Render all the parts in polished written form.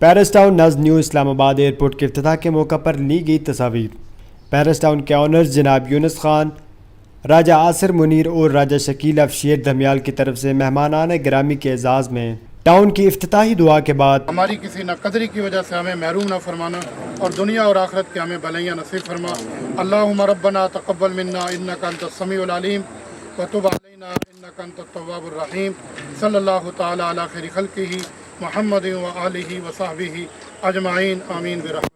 Paris town نز new اسلام آباد airport کے افتتاح کے موقع پر لی گئی تصاویر۔ پیرس ٹاؤن کے آنرز جناب یونس خان، راجہ آصر منیر اور راجہ شکیل اف شیر دھمیال کی طرف سے مہمانان گرامی کے اعزاز میں ٹاؤن کی افتتاحی دعا کے بعد ہماری کسی ناقدری کی وجہ سے ہمیں محروم نہ فرمانا اور دنیا اور آخرت کے ہمیں بھلائیاں نصیب فرما۔ اللہم ربنا تقبل منا انک انت السمیع العلیم وتب علینا انک انت التواب الرحیم۔ صلی اللہ تعالی علی خیر خلقہ محمد وآلہ وصحبہ اجمعین، آمین برحمتہ۔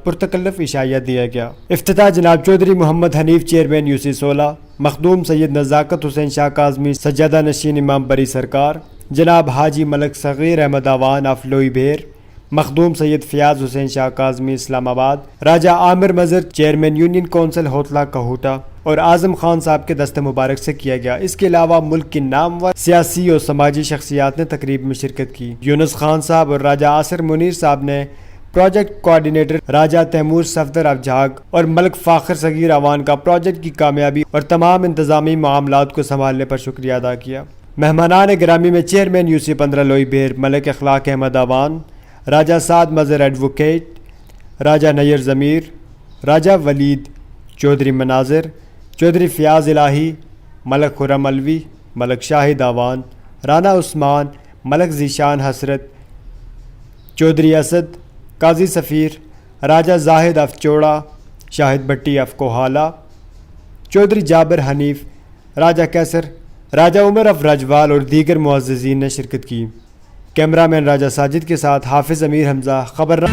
پرتکلف عشائیہ دیا گیا۔ افتتاح جناب چودھری محمد حنیف چیئرمین UC 16، مخدوم سید نزاکت حسین شاہ کاظمی سجادہ نشین امام بری سرکار، جناب حاجی ملک صغیر احمد آوان آف لوئی بھیر، مخدوم سید فیاض حسین شاہ کاظمی اسلام آباد، راجہ عامر مظہر چیئرمین یونین کونسل ہوتلا کہوٹا اور اعظم خان صاحب کے دست مبارک سے کیا گیا۔ اس کے علاوہ ملک کی نامور سیاسی اور سماجی شخصیات نے تقریب میں شرکت کی۔ یونس خان صاحب اور راجہ آصر منیر صاحب نے project coordinator Raja Taimur Safdar of Jhag اور ملک فاخر صغیر آوان کا پروجیکٹ کی کامیابی اور تمام انتظامی معاملات کو سنبھالنے پر شکریہ ادا کیا۔ مہمانان گرامی میں چیئرمین UC 15 لوئی بھیر ملک اخلاق احمد آوان، راجہ سعد مظہر ایڈوکیٹ، راجہ نیر ضمیر، راجہ ولید چودھری مناظر، چودھری فیاض الہی، ملک خرم الوی، ملک شاہد آوان، رانا عثمان، ملک ذیشان حسرت، چودھری اسد، قاضی سفیر، راجہ زاہد اف چوڑا، شاہد بھٹی اف کوہالہ، چودھری جابر حنیف، راجہ کیسر، راجہ عمر اف رجوال اور دیگر معززین نے شرکت کی۔ کیمرہ مین راجہ ساجد کے ساتھ حافظ امیر حمزہ، خبر